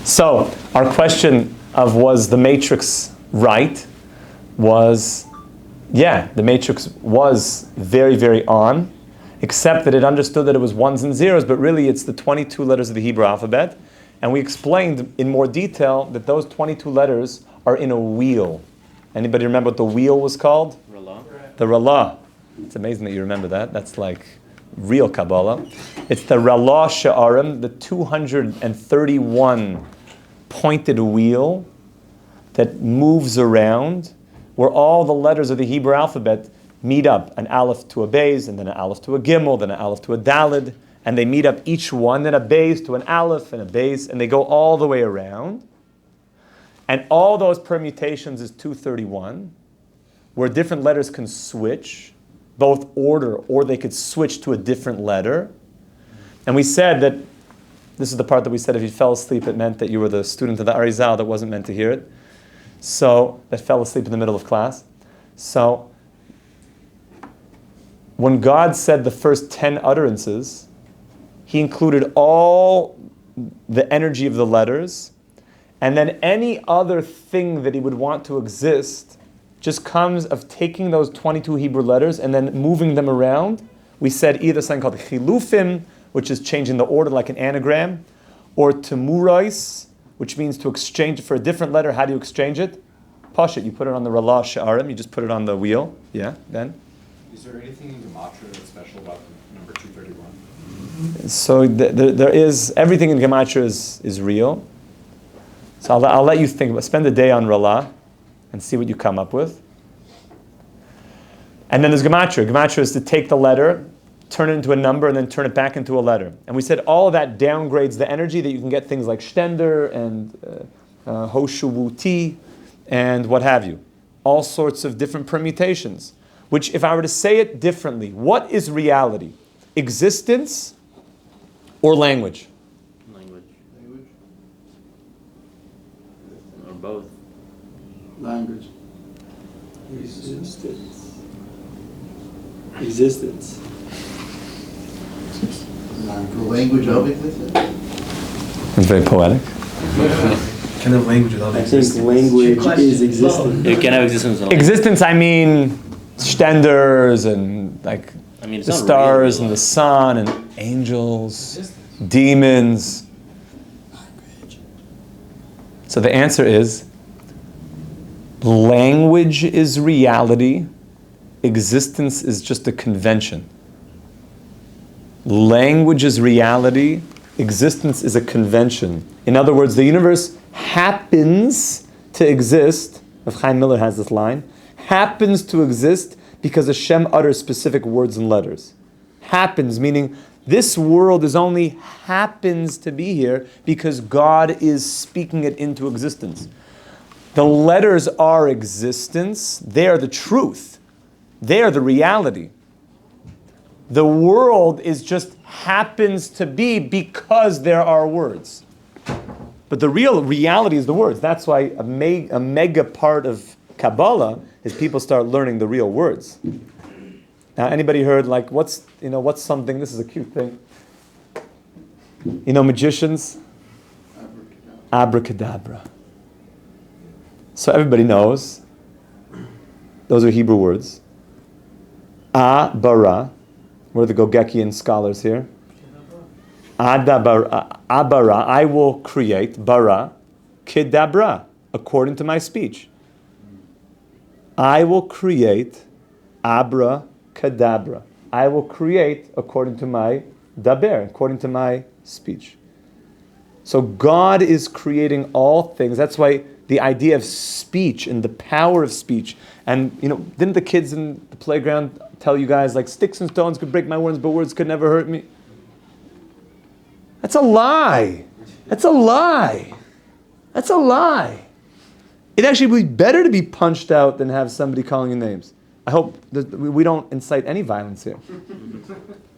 So, our question of was the matrix right was, yeah, the matrix was very, very on, except that it understood that it was ones and zeros, but really it's the 22 letters of the Hebrew alphabet. And we explained in more detail that those 22 letters are in a wheel. Anybody remember what the wheel was called? Ralah. The Ralah. It's amazing that you remember that. That's like real Kabbalah. It's the Ralah Sha'arim, the 231 pointed wheel that moves around, where all the letters of the Hebrew alphabet meet up, an aleph to a beis, and then an aleph to a gimel, then an aleph to a dalid, and they meet up each one, then a beis to an aleph and a beis, and they go all the way around. And all those permutations is 231, where different letters can switch, both order, or they could switch to a different letter. And we said that, this is the part that we said if you fell asleep, it meant that you were the student of the Arizal that wasn't meant to hear it. So, that fell asleep in the middle of class. So, when God said the first 10 utterances, He included all the energy of the letters, and then any other thing that He would want to exist just comes of taking those 22 Hebrew letters and then moving them around. We said either something called chilufim, which is changing the order like an anagram, or temurais, which means to exchange it for a different letter. How do you exchange it? Pashut, you put it on the Ralah Sha'arim, you just put it on the wheel. Yeah, then? Is there anything in Gematria that's special about number 231? So there is, everything in Gematria is real. So I'll let you think about, spend a day on Ralah and see what you come up with. And then there's Gematria. Gematria is to take the letter, turn it into a number, and then turn it back into a letter. And we said all of that downgrades the energy that you can get things like Stender and Hoshuvuti and what have you. All sorts of different permutations. Which, if I were to say it differently, what is reality? Existence or language? Language. Or both. Language. Existence. The language of existence? It's very poetic. Kind of language without I think language is existence. You can have existence. Existence, I mean, Stenders and like I mean, it's the not stars real, and the sun and angels, demons. So the answer is, language is reality, existence is just a convention. Language is reality, existence is a convention. In other words, the universe happens to exist, if Chaim Miller has this line, happens to exist because Hashem utters specific words and letters. Happens, meaning this world is only happens to be here because God is speaking it into existence. The letters are existence. They are the truth. They are the reality. The world is just happens to be because there are words. But the real reality is the words. That's why a mega part of Kabbalah is people start learning the real words. Now, anybody heard like what's something? This is a cute thing. You know, magicians. Abracadabra. So everybody knows. Those are Hebrew words. Abara. We're the Gogekian scholars here. Abara. I will create. Bara. Kidabra. According to my speech. I will create abra kadabra. I will create according to my daber, according to my speech. So God is creating all things. That's why the idea of speech and the power of speech. And didn't the kids in the playground tell you guys like sticks and stones could break my words, but words could never hurt me? That's a lie. That's a lie. That's a lie. It'd actually be better to be punched out than have somebody calling you names. I hope that we don't incite any violence here.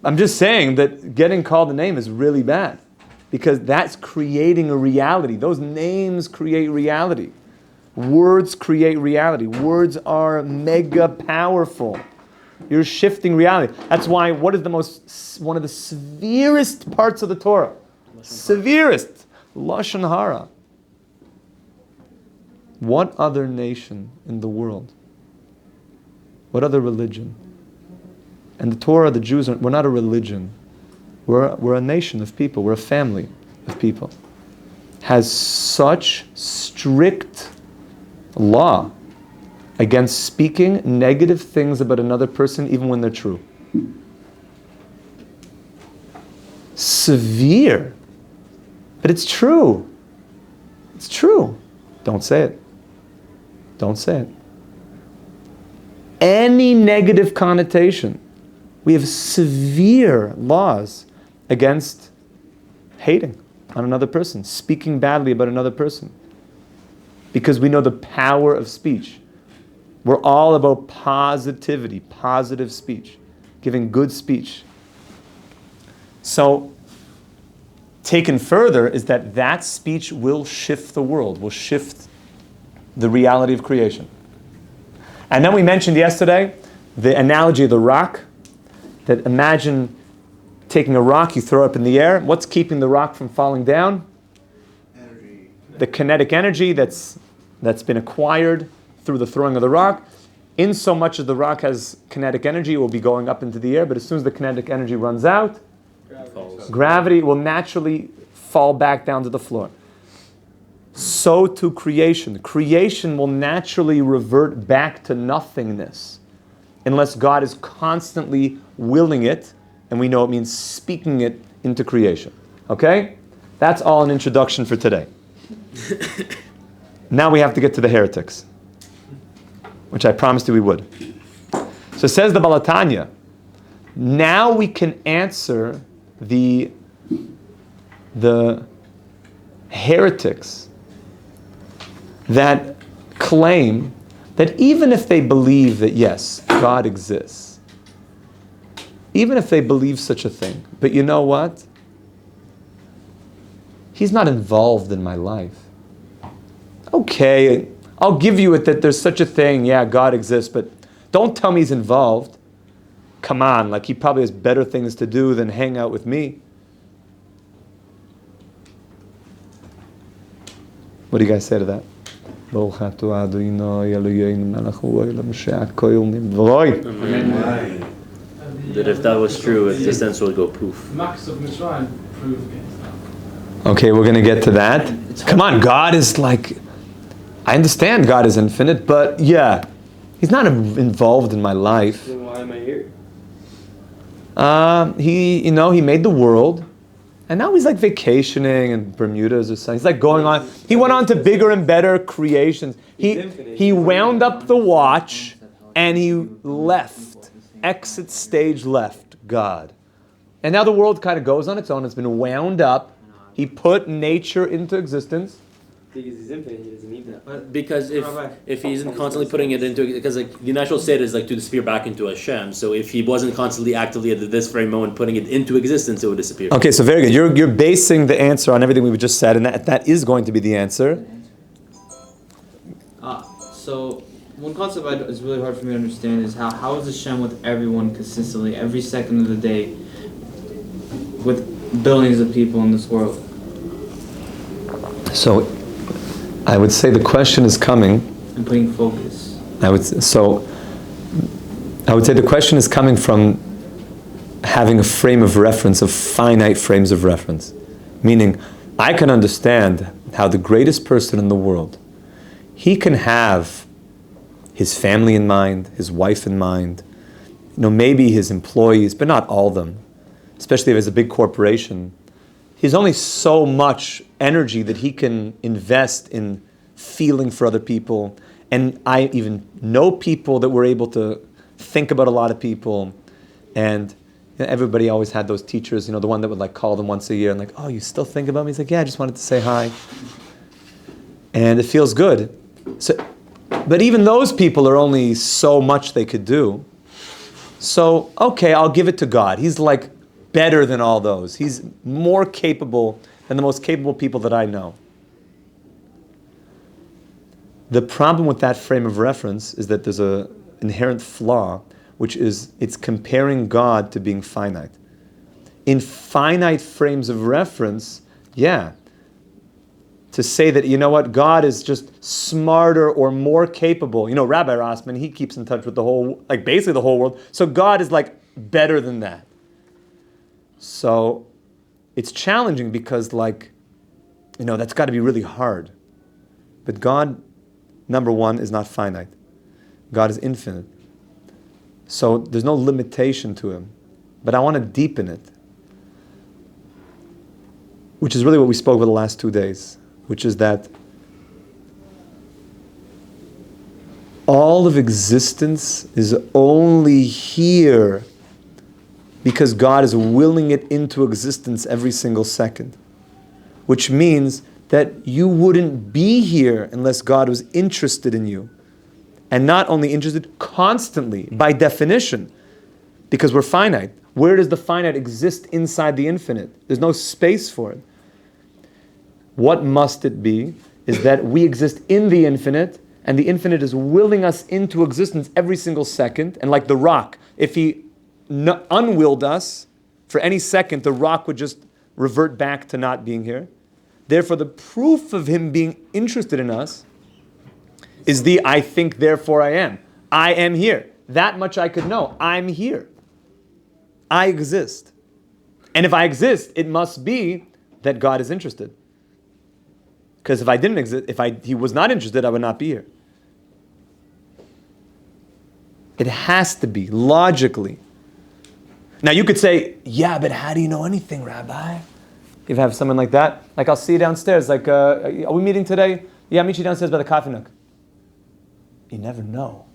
I'm just saying that getting called a name is really bad because that's creating a reality. Those names create reality. Words create reality. Words are mega powerful. You're shifting reality. That's why one of the severest parts of the Torah, severest, Lashon Hara. What other nation in the world? What other religion? And the Torah, the Jews, we're not a religion. We're a nation of people. We're a family of people. Has such strict law against speaking negative things about another person even when they're true. Severe. But it's true. It's true. Don't say it. Don't say it. Any negative connotation. We have severe laws against hating on another person, speaking badly about another person. Because we know the power of speech. We're all about positivity, positive speech, giving good speech. So, taken further is that speech will shift the world, will shift the reality of creation. And then we mentioned yesterday the analogy of the rock, that imagine taking a rock, you throw it up in the air. What's keeping the rock from falling down? Energy. The kinetic energy that's been acquired through the throwing of the rock. In so much as the rock has kinetic energy, it will be going up into the air, but as soon as the kinetic energy runs out, gravity will naturally fall back down to the floor. So to creation. Creation will naturally revert back to nothingness unless God is constantly willing it, and we know it means speaking it into creation. Okay? That's all an introduction for today. Now we have to get to the heretics, which I promised you we would. So says the Balatanya, now we can answer the heretics that claim that even if they believe that yes, God exists, even if they believe such a thing, but you know what? He's not involved in my life. Okay, I'll give you it that there's such a thing, yeah, God exists, but don't tell me he's involved. Come on, like he probably has better things to do than hang out with me. What do you guys say to that? That if that was true, existence would go poof. Okay, we're going to get to that. Come on, God is like, I understand God is infinite, but yeah, he's not involved in my life. Then why am I here? He made the world, and now he's like vacationing in Bermudas or something. He's like going on. He went on to bigger and better creations. He wound up the watch, and he left. Exit stage left, God. And now the world kind of goes on its own. It's been wound up. He put nature into existence. Because he's infinite, he doesn't need that. Because if he isn't constantly putting it into, because like the natural state is like to disappear back into Hashem. So if he wasn't constantly actively at this very moment putting it into existence, it would disappear. Okay, so very good. You're basing the answer on everything we just said, and that is going to be the answer. So one concept is really hard for me to understand is how is Hashem with everyone consistently, every second of the day, with billions of people in this world? So, I would say the question is coming. And putting focus. I would say the question is coming from having a frame of reference, of finite frames of reference. Meaning, I can understand how the greatest person in the world, he can have his family in mind, his wife in mind, maybe his employees, but not all of them. Especially if it's a big corporation. He's only so much energy that he can invest in feeling for other people. And I even know people that were able to think about a lot of people. And everybody always had those teachers, the one that would like call them once a year and like, oh, you still think about me? He's like, yeah, I just wanted to say hi. And it feels good. So, but even those people are only so much they could do. So, okay, I'll give it to God. He's like better than all those. He's more capable than the most capable people that I know. The problem with that frame of reference is that there's an inherent flaw, which is it's comparing God to being finite. In finite frames of reference, yeah, to say that, you know what, God is just smarter or more capable. You know, Rabbi Rossman, he keeps in touch with the whole, like basically the whole world. So God is like better than that. So it's challenging because like, you know, that's got to be really hard. But God, number one, is not finite. God is infinite. So there's no limitation to him. But I want to deepen it, which is really what we spoke about the last 2 days, which is that all of existence is only here because God is willing it into existence every single second. Which means that you wouldn't be here unless God was interested in you. And not only interested, constantly, by definition, because we're finite. Where does the finite exist inside the infinite? There's no space for it. What must it be is that we exist in the infinite, and the infinite is willing us into existence every single second. And like the rock, if he unwilled us for any second, the rock would just revert back to not being here. Therefore, the proof of him being interested in us is the I think, therefore I am. I am here. That much I could know. I'm here. I exist. And if I exist, it must be that God is interested. Because if I didn't exist, he was not interested, I would not be here. It has to be, logically. Now you could say, yeah, but how do you know anything, Rabbi? If you have someone like that, like I'll see you downstairs, like, are we meeting today? Yeah, I'll meet you downstairs by the coffee nook. You never know.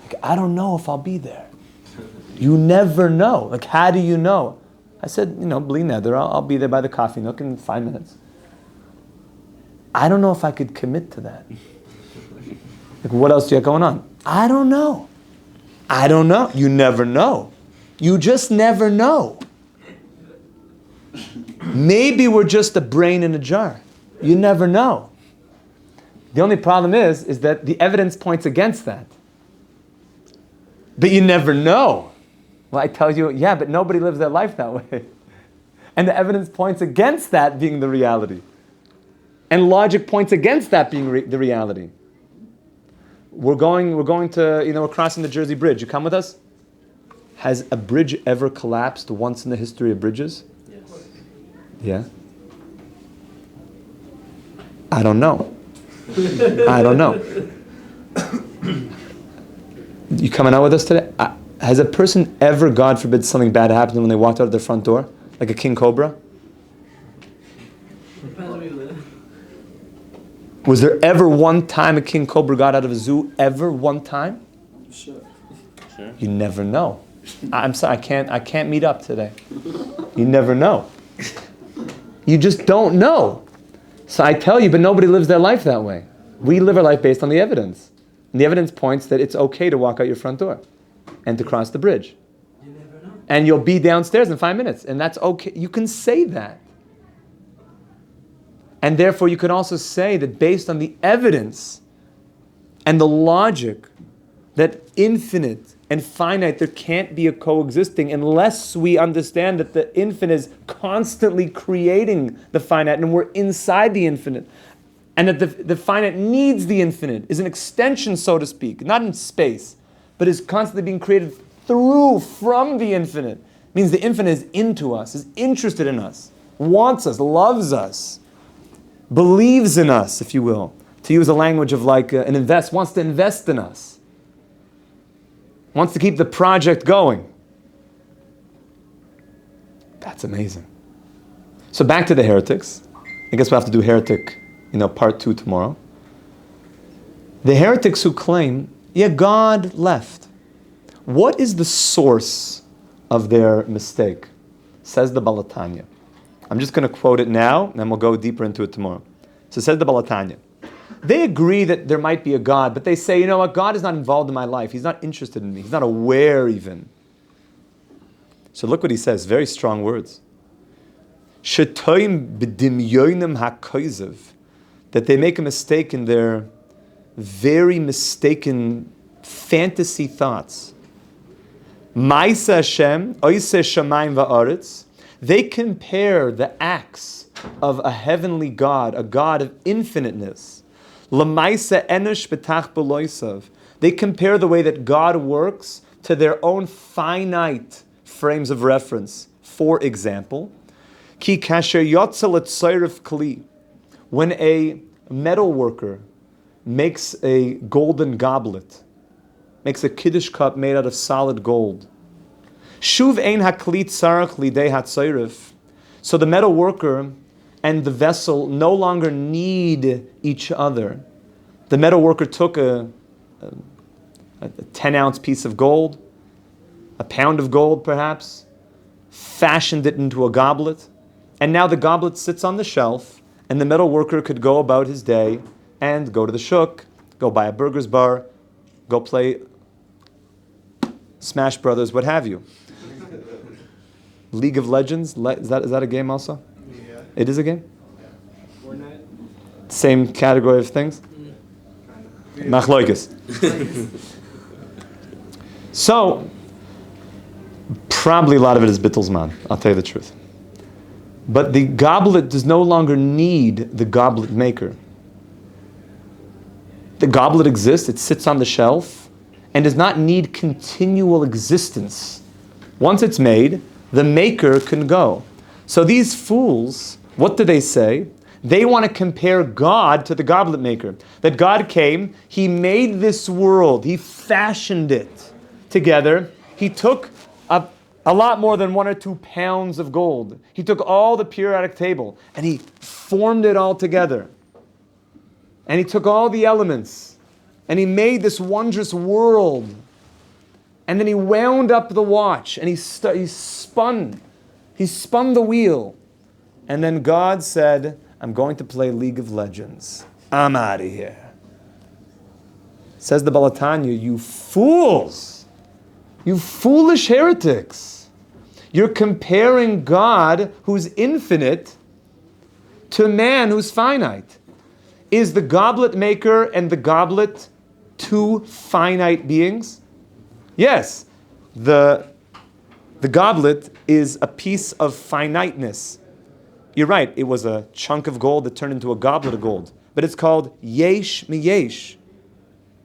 Like, I don't know if I'll be there. You never know. Like, how do you know? I said, you know, bli neder, I'll be there by the coffee nook in 5 minutes. I don't know if I could commit to that. Like, what else do you have going on? I don't know. I don't know. You never know. You just never know. Maybe we're just a brain in a jar. You never know. The only problem is that the evidence points against that. But you never know. Well, I tell you, yeah, but nobody lives their life that way. And the evidence points against that being the reality. And logic points against that being the reality. We're going to, we're crossing the Jersey Bridge. You come with us? Has a bridge ever collapsed once in the history of bridges? Yes. Yeah? I don't know. I don't know. You coming out with us today? Has a person ever, God forbid, something bad happened to them when they walked out of their front door? Like a king cobra? Was there ever one time a king cobra got out of a zoo? Ever one time? Sure. You never know. I'm sorry, I can't meet up today. You never know. You just don't know. So I tell you, but nobody lives their life that way. We live our life based on the evidence. And the evidence points that it's okay to walk out your front door and to cross the bridge. You never know. And you'll be downstairs in 5 minutes. And that's okay. You can say that. And therefore you can also say that based on the evidence and the logic that infinite and finite, there can't be a coexisting unless we understand that the infinite is constantly creating the finite and we're inside the infinite. And that the finite needs the infinite, is an extension, so to speak, not in space, but is constantly being created from the infinite. It means the infinite is into us, is interested in us, wants us, loves us, believes in us, if you will. To use a language of like wants to invest in us. Wants to keep the project going. That's amazing. So back to the heretics. I guess we'll have to do heretic, part 2 tomorrow. The heretics who claim, God left. What is the source of their mistake? Says the Balatanya. I'm just going to quote it now, and then we'll go deeper into it tomorrow. So says the Balatanya. They agree that there might be a God, but they say, God is not involved in my life. He's not interested in me. He's not aware even. So look what he says, very strong words. Shetoim b'dimyonim ha'koizev, that they make a mistake in their very mistaken fantasy thoughts. Ma'isa Hashem, oiseh shamayim va'aretz, They compare the acts of a heavenly God, a God of infiniteness. L'maisa enosh b'tach b'loisav. They compare the way that God works to their own finite frames of reference. For example, ki kasher yotzel etzayrif kli. When a metal worker makes a golden goblet, makes a kiddush cup made out of solid gold. Shuv ein hakli tzarach lidei hatzayrif. So the metal worker and the vessel no longer need each other. The metal worker took a 10-ounce piece of gold, a pound of gold perhaps, fashioned it into a goblet, and now the goblet sits on the shelf, and the metal worker could go about his day and go to the shuk, go buy a burger's bar, go play Smash Brothers, what have you. League of Legends, is that a game also? Yeah. It is a game? Fortnite. Same category of things? Machloikis. So, probably a lot of it is Bittelsman, I'll tell you the truth. But the goblet does no longer need the goblet maker. The goblet exists, it sits on the shelf, and does not need continual existence. Once it's made, the maker can go. So these fools, what do they say? They want to compare God to the goblet maker. That God came, He made this world, He fashioned it together. He took a lot more than 1 or 2 pounds of gold. He took all the periodic table and He formed it all together. And He took all the elements and He made this wondrous world. And then He wound up the watch and He spun the wheel. And then God said, I'm going to play League of Legends. I'm out of here. Says the Balatanya, you fools, you foolish heretics. You're comparing God, who's infinite, to man who's finite. Is the goblet maker and the goblet two finite beings? Yes, the goblet is a piece of finiteness. You're right, it was a chunk of gold that turned into a goblet of gold. But it's called yesh miyesh.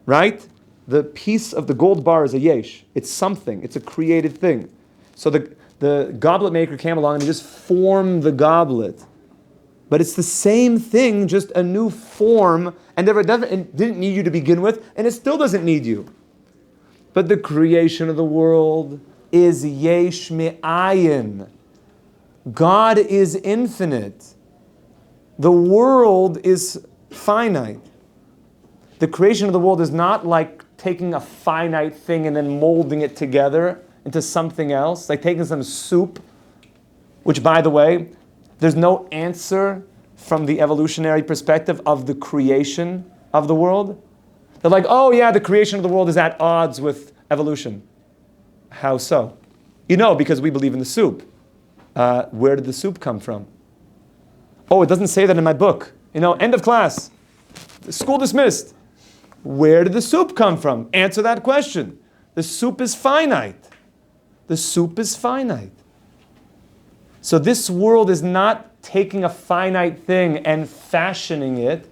Right? The piece of the gold bar is a yesh. It's something. It's a created thing. So the goblet maker came along and he just formed the goblet. But it's the same thing, just a new form, and it didn't need you to begin with, and it still doesn't need you. But the creation of the world is yesh me'ayin. God is infinite. The world is finite. The creation of the world is not like taking a finite thing and then molding it together into something else, like taking some soup, which, by the way, there's no answer from the evolutionary perspective of the creation of the world. They're like, oh yeah, the creation of the world is at odds with evolution. How so? You know, because we believe in the soup. Where did the soup come from? Oh, it doesn't say that in my book. You know, end of class. School dismissed. Where did the soup come from? Answer that question. The soup is finite. The soup is finite. So this world is not taking a finite thing and fashioning it.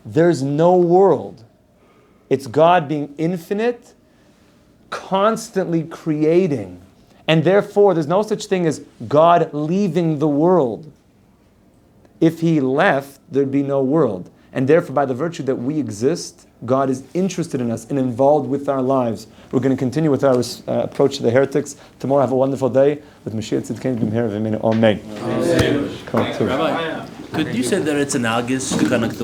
There's no world. It's God being infinite, constantly creating. And therefore, there's no such thing as God leaving the world. If He left, there'd be no world. And therefore, by the virtue that we exist, God is interested in us and involved with our lives. We're going to continue with our approach to the heretics. Tomorrow, have a wonderful day with Mashiach Tzidkeinu B'mehera V'Amen. Amen. Rabbi, could you say that it's analogous to kind of